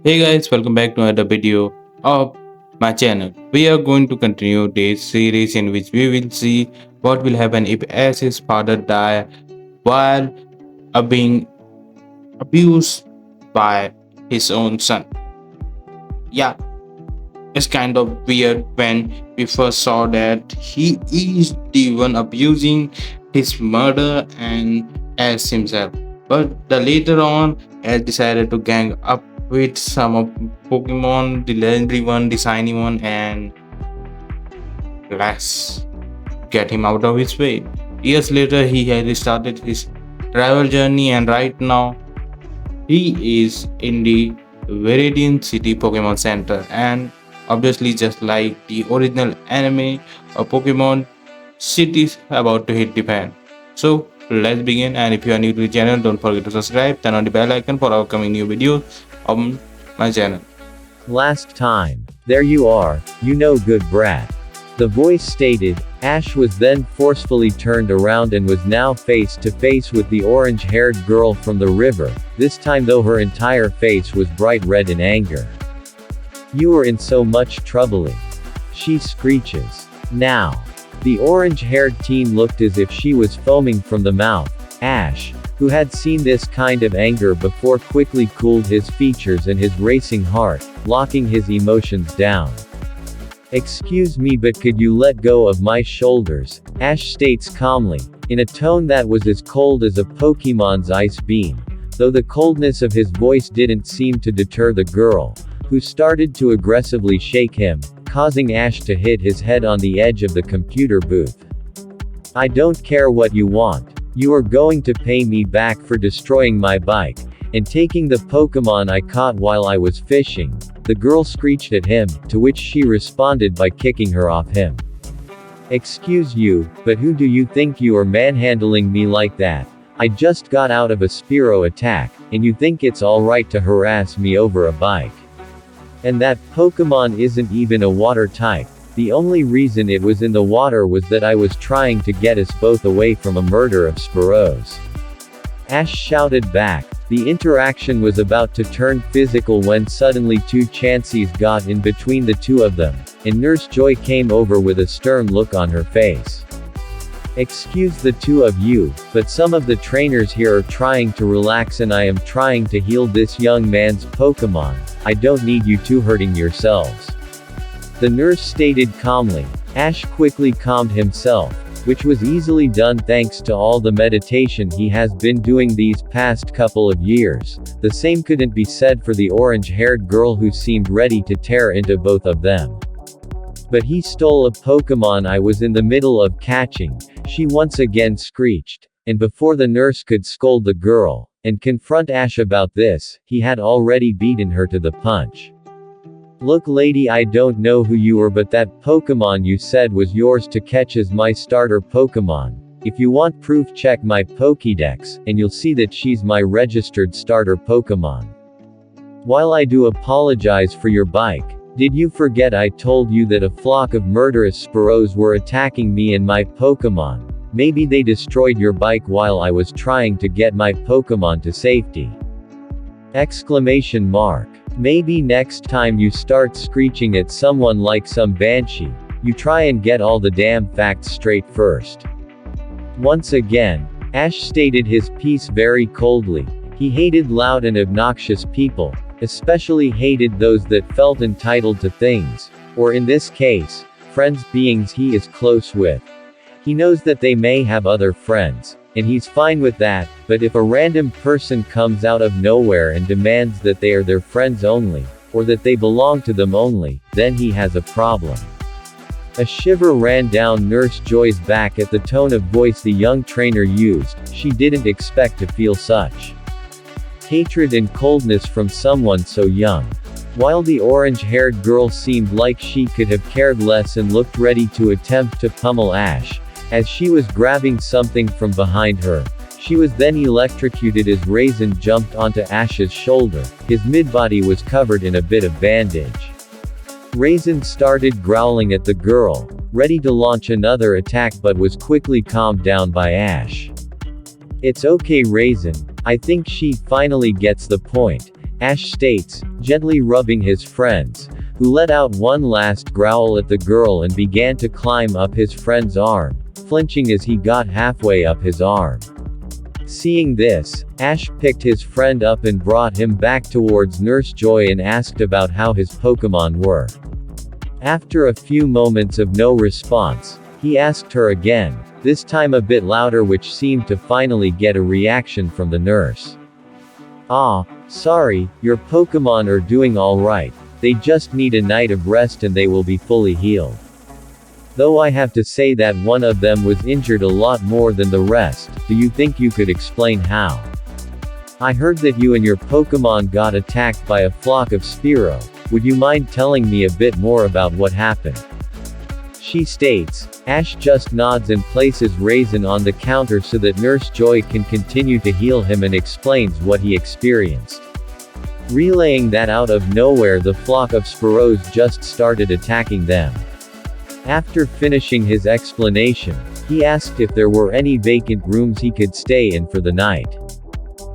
Hey guys, welcome back to another video of my channel. We are going to continue this series in which we will see what will happen if Ash's father die while being abused by his own son. Yeah, it's kind of weird when we first saw that he is the one abusing his mother and Ash himself. But the later on, Ash decided to gang up with some of Pokemon, the legendary one, the shiny one, and let's get him out of his way. Years later, he had started his travel journey, and right now he is in the Viridian City Pokemon Center, and obviously, just like the original anime, a Pokemon City is about to hit the fan. So let's begin. And if you are new to the channel, don't forget to subscribe, turn on the bell icon for upcoming new videos on my channel. Last time. There you are, you know good brat. The voice stated. Ash was then forcefully turned around and was now face to face with the orange-haired girl from the river, this time though her entire face was bright red in anger. You are in so much trouble. She screeches. Now. The orange-haired teen looked as if she was foaming from the mouth. Ash, who had seen this kind of anger before, quickly cooled his features and his racing heart, locking his emotions down. Excuse me, but could you let go of my shoulders? Ash states calmly, in a tone that was as cold as a Pokemon's ice beam, though the coldness of his voice didn't seem to deter the girl, who started to aggressively shake him, causing Ash to hit his head on the edge of the computer booth. I don't care what you want. You are going to pay me back for destroying my bike, and taking the Pokemon I caught while I was fishing, the girl screeched at him, to which she responded by kicking her off him. Excuse you, but who do you think you are manhandling me like that? I just got out of a Spearow attack, and you think it's alright to harass me over a bike? And that Pokemon isn't even a water type. The only reason it was in the water was that I was trying to get us both away from a murder of Spearows. Ash shouted back. The interaction was about to turn physical when suddenly two Chanseys got in between the two of them, and Nurse Joy came over with a stern look on her face. Excuse the two of you, but some of the trainers here are trying to relax and I am trying to heal this young man's Pokemon. I don't need you two hurting yourselves. The nurse stated calmly. Ash quickly calmed himself, which was easily done thanks to all the meditation he has been doing these past couple of years. The same couldn't be said for the orange-haired girl who seemed ready to tear into both of them. But he stole a Pokemon I was in the middle of catching, she once again screeched, and before the nurse could scold the girl, and confront Ash about this, he had already beaten her to the punch. Look lady, I don't know who you are, but that Pokemon you said was yours to catch is my starter Pokemon. If you want proof, check my Pokédex, and you'll see that she's my registered starter Pokemon. While I do apologize for your bike, did you forget I told you that a flock of murderous Spearows were attacking me and my Pokemon? Maybe they destroyed your bike while I was trying to get my Pokemon to safety. Exclamation mark. Maybe next time you start screeching at someone like some banshee, you try and get all the damn facts straight first. Once again, Ash stated his piece very coldly. He hated loud and obnoxious people, especially hated those that felt entitled to things, or in this case, friends, beings he is close with. He knows that they may have other friends, and he's fine with that, but if a random person comes out of nowhere and demands that they are their friends only, or that they belong to them only, then he has a problem. A shiver ran down Nurse Joy's back at the tone of voice the young trainer used. She didn't expect to feel such hatred and coldness from someone so young. While the orange-haired girl seemed like she could have cared less and looked ready to attempt to pummel Ash, as she was grabbing something from behind her, she was then electrocuted as Raisin jumped onto Ash's shoulder. His mid-body was covered in a bit of bandage. Raisin started growling at the girl, ready to launch another attack, but was quickly calmed down by Ash. It's okay Raisin, I think she finally gets the point. Ash states, gently rubbing his friends, who let out one last growl at the girl and began to climb up his friend's arm, flinching as he got halfway up his arm. Seeing this, Ash picked his friend up and brought him back towards Nurse Joy and asked about how his Pokémon were. After a few moments of no response, he asked her again, this time a bit louder, which seemed to finally get a reaction from the nurse. "Ah, sorry, your Pokémon are doing alright. They just need a night of rest and they will be fully healed. Though I have to say that one of them was injured a lot more than the rest. Do you think you could explain how? I heard that you and your Pokémon got attacked by a flock of Spearow. Would you mind telling me a bit more about what happened?" She states. Ash just nods and places Raisin on the counter so that Nurse Joy can continue to heal him and explains what he experienced. Relaying that out of nowhere the flock of Spearows just started attacking them. After finishing his explanation, he asked if there were any vacant rooms he could stay in for the night.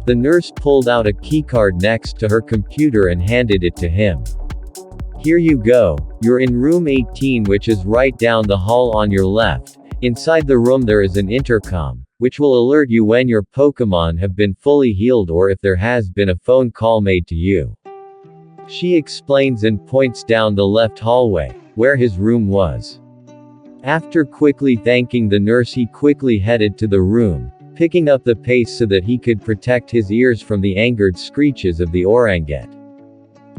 The nurse pulled out a keycard next to her computer and handed it to him. "Here you go, you're in room 18, which is right down the hall on your left. Inside the room there is an intercom, which will alert you when your Pokémon have been fully healed or if there has been a phone call made to you." She explains and points down the left hallway, where his room was. After quickly thanking the nurse, he quickly headed to the room, picking up the pace so that he could protect his ears from the angered screeches of the orangutan.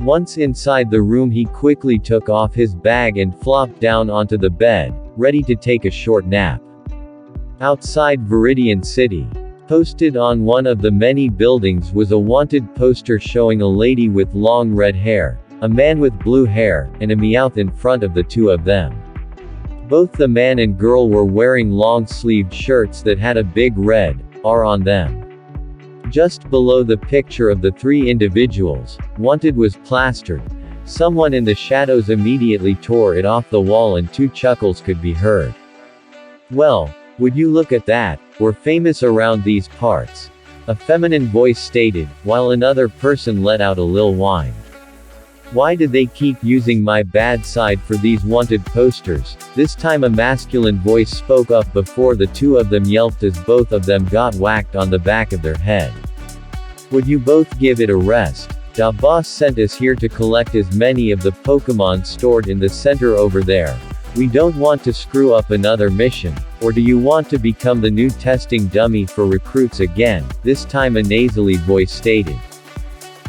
Once inside the room, he quickly took off his bag and flopped down onto the bed, ready to take a short nap. Outside Viridian City, posted on one of the many buildings was a wanted poster showing a lady with long red hair, a man with blue hair, and a Meowth in front of the two of them. Both the man and girl were wearing long-sleeved shirts that had a big red R on them. Just below the picture of the three individuals, wanted was plastered. Someone in the shadows immediately tore it off the wall and two chuckles could be heard. "Well, would you look at that, we're famous around these parts," a feminine voice stated, while another person let out a lil whine. "Why did they keep using my bad side for these wanted posters?" This time a masculine voice spoke up before the two of them yelped as both of them got whacked on the back of their head. "Would you both give it a rest? Da boss sent us here to collect as many of the Pokémon stored in the center over there. We don't want to screw up another mission. Or do you want to become the new testing dummy for recruits again?" This time a nasally voice stated.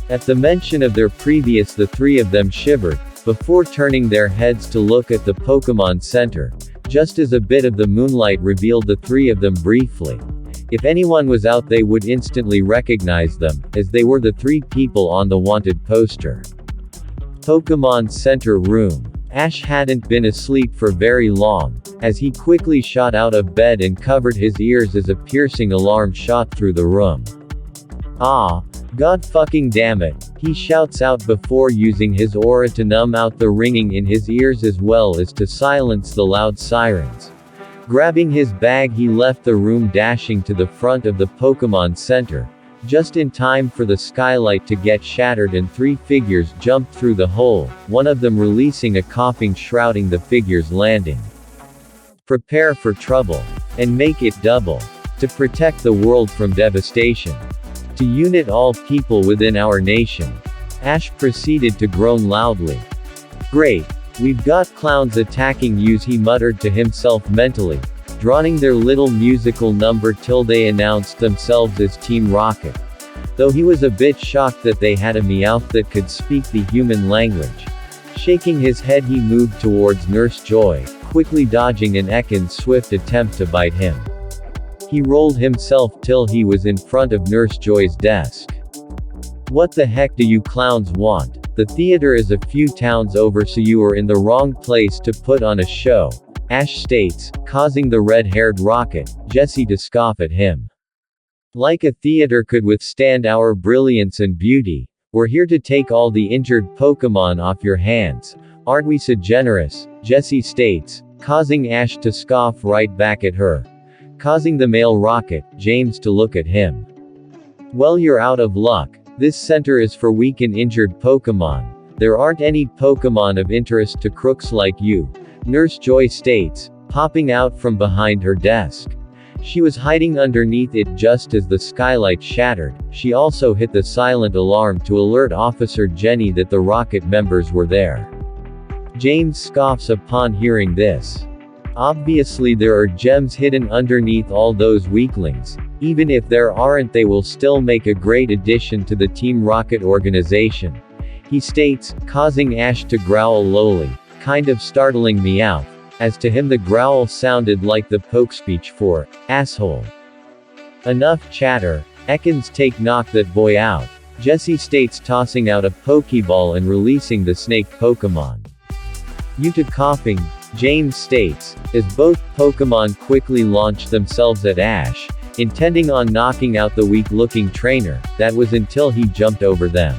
At the mention of their previous, the three of them shivered, before turning their heads to look at the Pokémon Center, just as a bit of the moonlight revealed the three of them briefly. If anyone was out, they would instantly recognize them, as they were the three people on the wanted poster. Pokémon Center room. Ash hadn't been asleep for very long, as he quickly shot out of bed and covered his ears as a piercing alarm shot through the room. "Ah, God fucking damn it," he shouts out before using his aura to numb out the ringing in his ears as well as to silence the loud sirens. Grabbing his bag, he left the room, dashing to the front of the Pokémon Center, just in time for the skylight to get shattered and three figures jumped through the hole, one of them releasing a coughing shrouding the figure's landing. "Prepare for trouble. And make it double. To protect the world from devastation. To unite all people within our nation." Ash proceeded to groan loudly. "Great. We've got clowns attacking yous," he muttered to himself mentally, droning their little musical number till they announced themselves as Team Rocket. Though he was a bit shocked that they had a Meowth that could speak the human language. Shaking his head, he moved towards Nurse Joy, quickly dodging an Ekans' swift attempt to bite him. He rolled himself till he was in front of Nurse Joy's desk. "What the heck do you clowns want? The theater is a few towns over, so you are in the wrong place to put on a show," Ash states, causing the red-haired Rocket, Jessie, to scoff at him. "Like a theater could withstand our brilliance and beauty. We're here to take all the injured Pokémon off your hands. Aren't we so generous?" Jessie states, causing Ash to scoff right back at her. Causing the male Rocket, James, to look at him. "Well, you're out of luck. This center is for weak and injured Pokémon. There aren't any Pokémon of interest to crooks like you, Nurse Joy states, popping out from behind her desk. She was hiding underneath it just as the skylight shattered. She also hit the silent alarm to alert Officer Jenny that the Rocket members were there. James scoffs upon hearing this. Obviously there are gems hidden underneath all those weaklings. Even if there aren't, they will still make a great addition to the Team Rocket organization, he states, causing Ash to growl lowly, kind of startling Meowth. As to him the growl sounded like the poke speech for asshole. Enough chatter, Ekans knock that boy out, Jessie states, tossing out a Pokeball and releasing the snake Pokemon. Yuta coughing, James states, as both Pokemon quickly launched themselves at Ash, intending on knocking out the weak-looking trainer. That was until he jumped over them.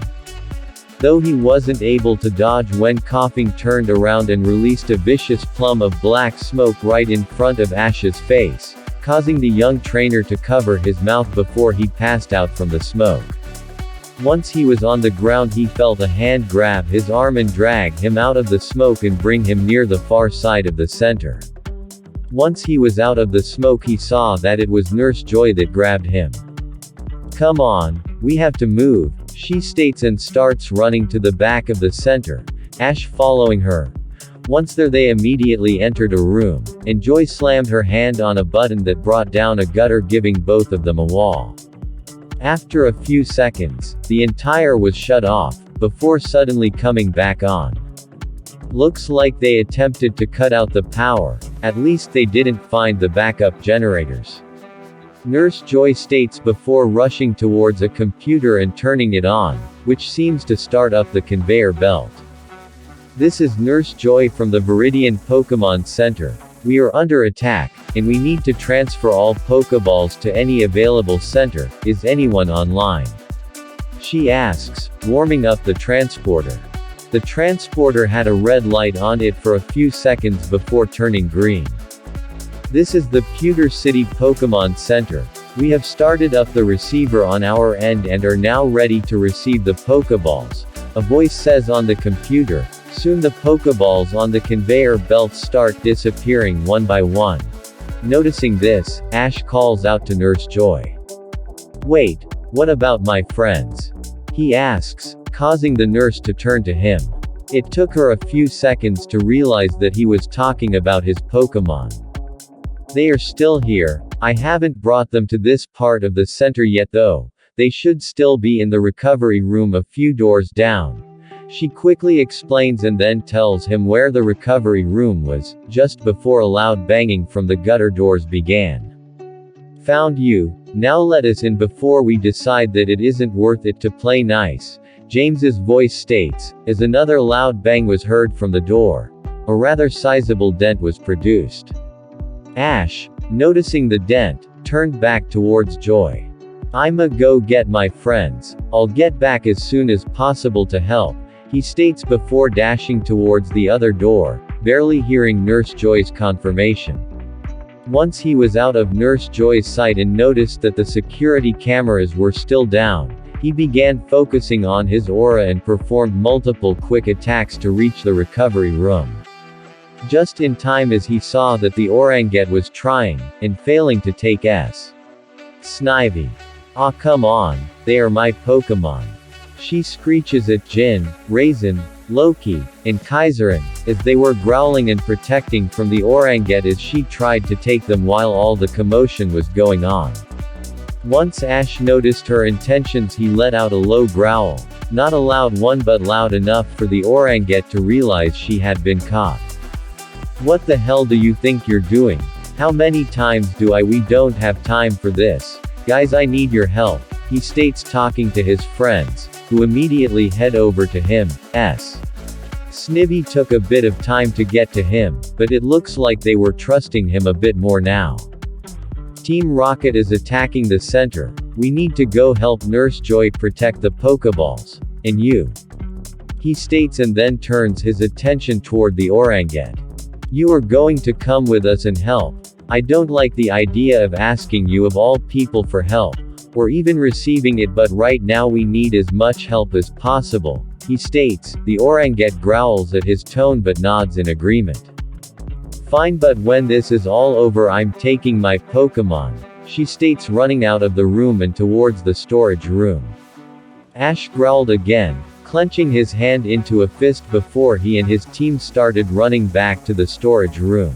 Though he wasn't able to dodge when Coughing turned around and released a vicious plume of black smoke right in front of Ash's face, causing the young trainer to cover his mouth before he passed out from the smoke. Once he was on the ground, he felt a hand grab his arm and drag him out of the smoke and bring him near the far side of the center. Once he was out of the smoke, he saw that it was Nurse Joy that grabbed him. "Come on, we have to move," she states and starts running to the back of the center, Ash following her. Once there, they immediately entered a room, and Joy slammed her hand on a button that brought down a gutter, giving both of them a wall. After a few seconds, the entire was shut off, before suddenly coming back on. Looks like they attempted to cut out the power, at least they didn't find the backup generators. Nurse Joy states before rushing towards a computer and turning it on, which seems to start up the conveyor belt. "This is Nurse Joy from the Viridian Pokémon Center. We are under attack, and we need to transfer all Pokeballs to any available center. Is anyone online?" she asks, warming up the transporter. The transporter had a red light on it for a few seconds before turning green. "This is the Pewter City Pokémon Center. We have started up the receiver on our end and are now ready to receive the Pokeballs," a voice says on the computer. Soon the Pokeballs on the conveyor belt start disappearing one by one. Noticing this, Ash calls out to Nurse Joy. "Wait, what about my friends?" he asks, causing the nurse to turn to him. It took her a few seconds to realize that he was talking about his Pokémon. "They are still here. I haven't brought them to this part of the center yet though. They should still be in the recovery room a few doors down," she quickly explains and then tells him where the recovery room was, just before a loud banging from the gutter doors began. "Found you. Now let us in before we decide that it isn't worth it to play nice," James's voice states, as another loud bang was heard from the door. A rather sizable dent was produced. Ash, noticing the dent, turned back towards Joy. "I'ma go get my friends. I'll get back as soon as possible to help," he states before dashing towards the other door, barely hearing Nurse Joy's confirmation. Once he was out of Nurse Joy's sight and noticed that the security cameras were still down, he began focusing on his aura and performed multiple quick attacks to reach the recovery room. Just in time as he saw that the Orangate was trying, and failing to take S. Snivy. "Aw come on, they are my Pokémon," she screeches at Jin, Raisin, Loki, and Kaiserin, as they were growling and protecting from the Orangate as she tried to take them while all the commotion was going on. Once Ash noticed her intentions, he let out a low growl, not a loud one but loud enough for the Orangate to realize she had been caught. "What the hell do you think you're doing? How many times do we don't have time for this. Guys, I need your help," he states, talking to his friends, who immediately head over to him. Snivy took a bit of time to get to him, but it looks like they were trusting him a bit more now. "Team Rocket is attacking the center. We need to go help Nurse Joy protect the Pokeballs. And you," he states and then turns his attention toward the Orangate. "You are going to come with us and help. I don't like the idea of asking you of all people for help, or even receiving it, but right now we need as much help as possible, he states. The Oranget growls at his tone but nods in agreement. Fine, but when this is all over I'm taking my Pokémon, she states, running out of the room and towards the storage room. Ash growled again, clenching his hand into a fist before he and his team started running back to the storage room.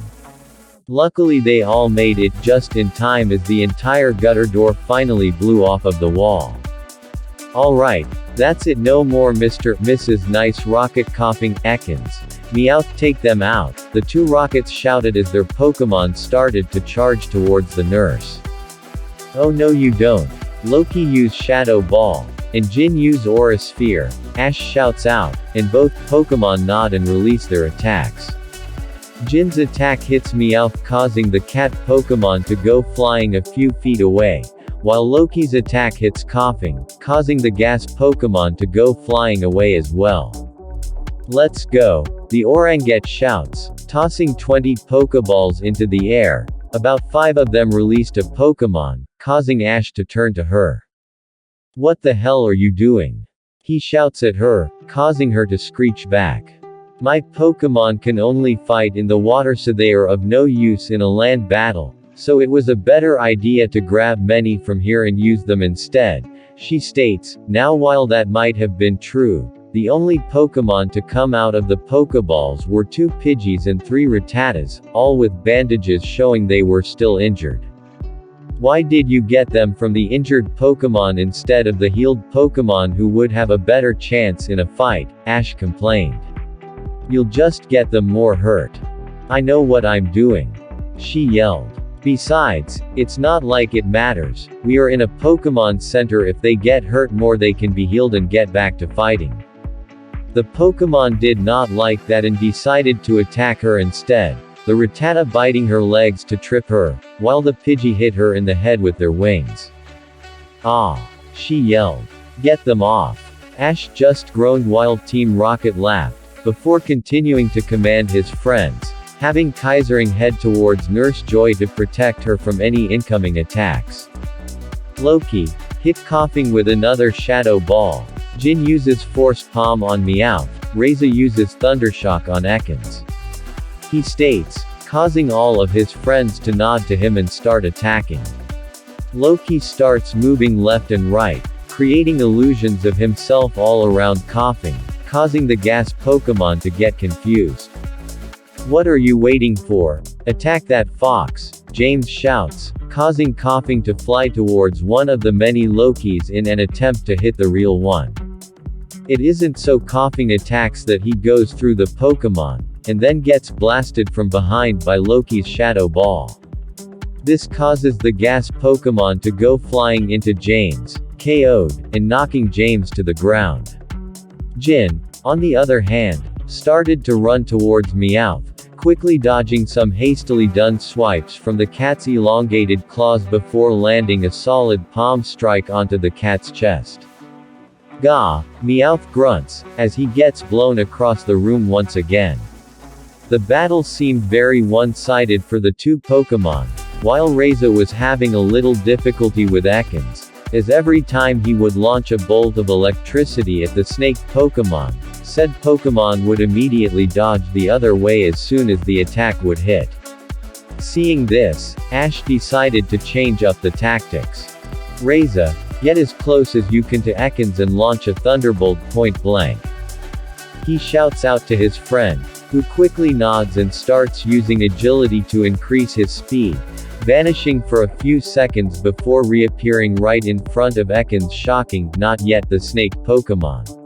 Luckily they all made it just in time as the entire gutter door finally blew off of the wall. Alright, that's it, no more Mrs. Nice Rocket coughing, Ekans. Meowth, take them out, the two rockets shouted as their Pokémon started to charge towards the nurse. Oh no you don't. Loki use Shadow Ball, and Jin use Aura Sphere, Ash shouts out, and both Pokémon nod and release their attacks. Jin's attack hits Meowth, causing the cat Pokémon to go flying a few feet away, while Loki's attack hits Coughing, causing the gas Pokémon to go flying away as well. Let's go, the Oranget shouts, tossing 20 Pokeballs into the air. About 5 of them released a Pokémon, causing Ash to turn to her. What the hell are you doing? He shouts at her, causing her to screech back. My Pokémon can only fight in the water, so they are of no use in a land battle, so it was a better idea to grab many from here and use them instead, she states. Now while that might have been true, the only Pokémon to come out of the Pokeballs were 2 Pidgeys and 3 Rattatas, all with bandages showing they were still injured. Why did you get them from the injured Pokémon instead of the healed Pokémon who would have a better chance in a fight? Ash complained. You'll just get them more hurt. I know what I'm doing, she yelled. Besides, it's not like it matters, we are in a Pokémon Center, if they get hurt more they can be healed and get back to fighting. The Pokémon did not like that and decided to attack her instead, the Rattata biting her legs to trip her, while the Pidgey hit her in the head with their wings. Ah! She yelled. Get them off! Ash just groaned while Team Rocket laughed, before continuing to command his friends, having Kaisering head towards Nurse Joy to protect her from any incoming attacks. Loki hit Coughing with another Shadow Ball. Jin uses Force Palm on Meowth, Reza uses Thundershock on Ekans. He states, causing all of his friends to nod to him and start attacking. Loki starts moving left and right, creating illusions of himself all around Coughing, causing the gas Pokémon to get confused. What are you waiting for? Attack that fox, James shouts, causing Coughing to fly towards one of the many Lokis in an attempt to hit the real one. It isn't so Coughing attacks that he goes through the Pokémon, and then gets blasted from behind by Loki's Shadow Ball. This causes the gas Pokémon to go flying into James, KO'd, and knocking James to the ground. Jin, on the other hand, started to run towards Meowth, quickly dodging some hastily done swipes from the cat's elongated claws before landing a solid palm strike onto the cat's chest. Gah! Meowth grunts, as he gets blown across the room once again. The battle seemed very one-sided for the two Pokémon, while Reza was having a little difficulty with Ekans, as every time he would launch a bolt of electricity at the snake Pokémon, said Pokémon would immediately dodge the other way as soon as the attack would hit. Seeing this, Ash decided to change up the tactics. Reza, get as close as you can to Ekans and launch a Thunderbolt point blank. He shouts out to his friend, who quickly nods and starts using agility to increase his speed, vanishing for a few seconds before reappearing right in front of Ekans, shocking not yet the snake Pokémon.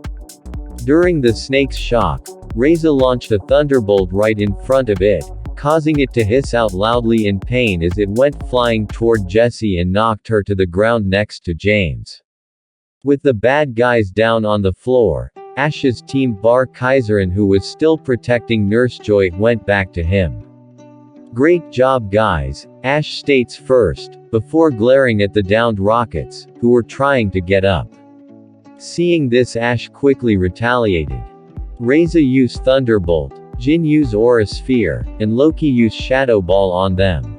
During the snake's shock, Reza launched a Thunderbolt right in front of it, causing it to hiss out loudly in pain as it went flying toward Jessie and knocked her to the ground next to James. With the bad guys down on the floor, Ash's team bar Kaiserin, who was still protecting Nurse Joy, went back to him. Great job guys, Ash states first, before glaring at the downed rockets, who were trying to get up. Seeing this, Ash quickly retaliated. Reza used Thunderbolt, Jin used Aura Sphere, and Loki used Shadow Ball on them.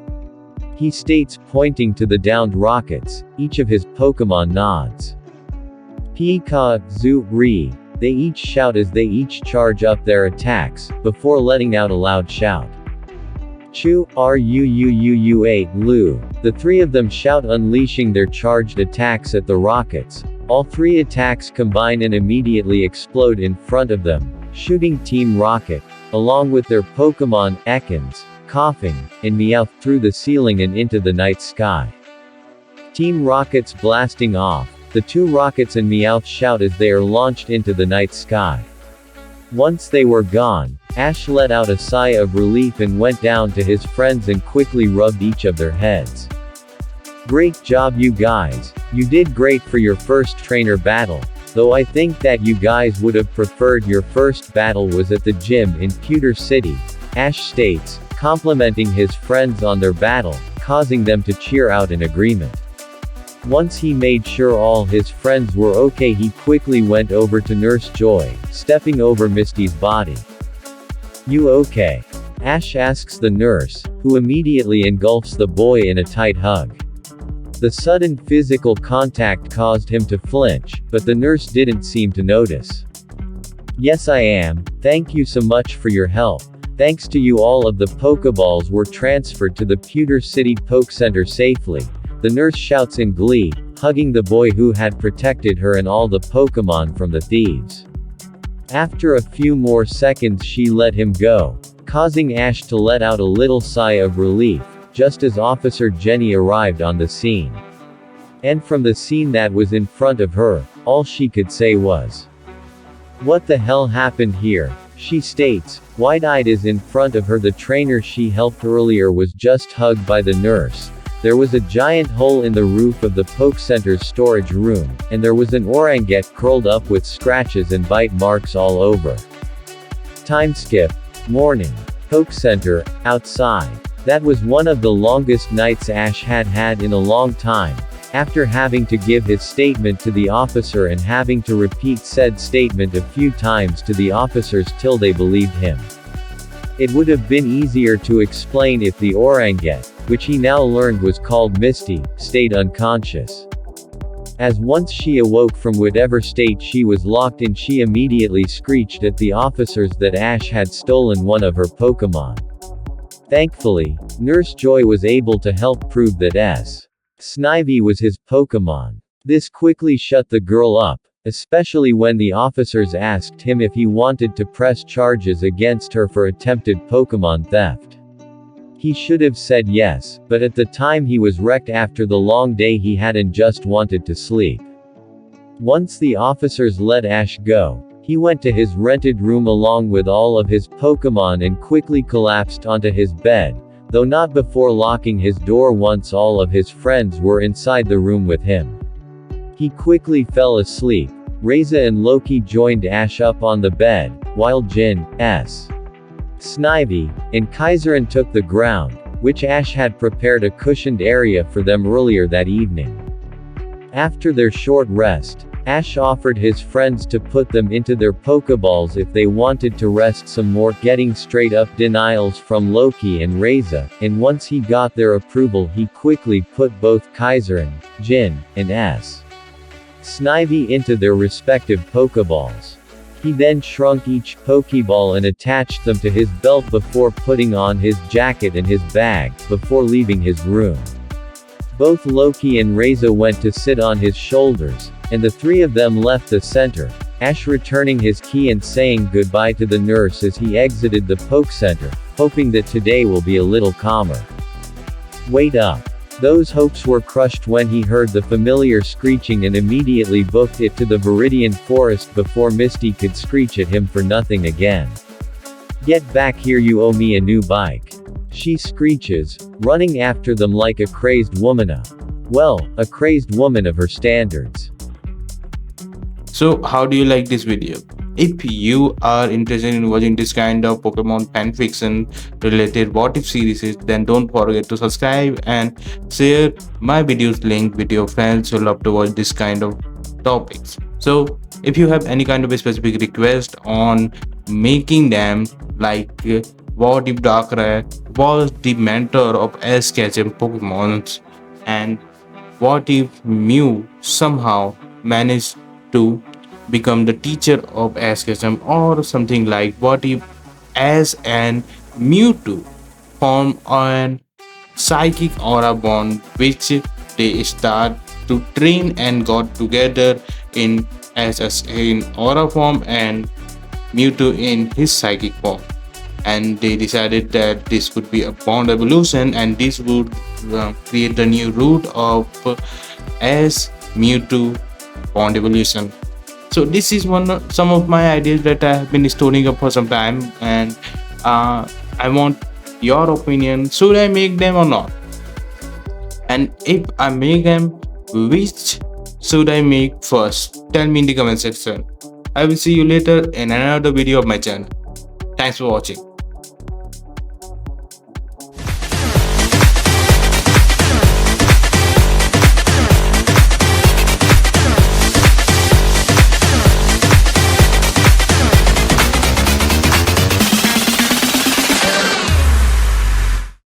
He states, pointing to the downed rockets. Each of his Pokémon nods. Pika, Zu, Ri. They each shout as they each charge up their attacks, before letting out a loud shout. Chu, Ruuuua, Lu. The three of them shout, unleashing their charged attacks at the rockets. All three attacks combine and immediately explode in front of them, shooting Team Rocket, along with their Pokémon, Ekans, Coughing, and Meowth through the ceiling and into the night sky. Team Rocket's blasting off. The two Rockets and Meowth shout as they are launched into the night sky. Once they were gone, Ash let out a sigh of relief and went down to his friends and quickly rubbed each of their heads. Great job you guys. You did great for your first trainer battle, though I think that you guys would have preferred your first battle was at the gym in Pewter City, Ash states, complimenting his friends on their battle, causing them to cheer out in agreement. Once he made sure all his friends were okay, he quickly went over to Nurse Joy, stepping over Misty's body. You okay? Ash asks the nurse, who immediately engulfs the boy in a tight hug. The sudden physical contact caused him to flinch, but the nurse didn't seem to notice. Yes, I am. Thank you so much for your help. Thanks to you, all of the Pokeballs were transferred to the Pewter City Poke Center safely. The nurse shouts in glee, hugging the boy who had protected her and all the Pokémon from the thieves. After a few more seconds she let him go, causing Ash to let out a little sigh of relief, just as Officer Jenny arrived on the scene. And from the scene that was in front of her, all she could say was, "What the hell happened here?" She states, wide-eyed as in front of her the trainer she helped earlier was just hugged by the nurse. There was a giant hole in the roof of the Poke Center's storage room, and there was an Oranguette curled up with scratches and bite marks all over. Time skip. Morning. Poke Center, outside. That was one of the longest nights Ash had had in a long time, after having to give his statement to the officer and having to repeat said statement a few times to the officers till they believed him. It would have been easier to explain if the Oranguette, which he now learned was called Misty, stayed unconscious. As once she awoke from whatever state she was locked in, she immediately screeched at the officers that Ash had stolen one of her Pokémon. Thankfully, Nurse Joy was able to help prove that Snivy was his Pokémon. This quickly shut the girl up, especially when the officers asked him if he wanted to press charges against her for attempted Pokémon theft. He should have said yes, but at the time he was wrecked after the long day he had and just wanted to sleep. Once the officers let Ash go, he went to his rented room along with all of his Pokémon and quickly collapsed onto his bed, though not before locking his door once all of his friends were inside the room with him. He quickly fell asleep. Reza and Loki joined Ash up on the bed, while Jin, Snivy, and Kaiserin took the ground, which Ash had prepared a cushioned area for them earlier that evening. After their short rest, Ash offered his friends to put them into their Pokeballs if they wanted to rest some more, getting straight up denials from Loki and Reza, and once he got their approval he quickly put both Kaiserin, Jin, and Snivy into their respective Pokeballs. He then shrunk each Pokeball and attached them to his belt before putting on his jacket and his bag, before leaving his room. Both Loki and Reza went to sit on his shoulders, and the three of them left the center, Ash returning his key and saying goodbye to the nurse as he exited the Poke Center, hoping that today will be a little calmer. Wait up. Those hopes were crushed when he heard the familiar screeching and immediately booked it to the Viridian Forest before Misty could screech at him for nothing again. Get back here, you owe me a new bike. She screeches, running after them like a crazed woman. A crazed woman of her standards. So how do you like this video? If you are interested in watching this kind of Pokemon fanfiction related what if series, then don't forget to subscribe and share my videos link with your friends who love to watch this kind of topics. So if you have any kind of a specific request on making them, like what if Darkrai was the mentor of S Ketchum Pokemons, and what if Mew somehow managed to become the teacher of S Ketchum, or something like what if Ash and Mewtwo form an psychic aura bond which they start to train and got together in in aura form and Mewtwo in his psychic form, and they decided that this could be a bond evolution and this would create the new root of as Mewtwo bond evolution. So this is some of my ideas that I have been storing up for some time, and I want your opinion. Should I make them or not? And if I make them, which should I make first? Tell me in the comment section. I will see you later in another video of my channel. Thanks for watching.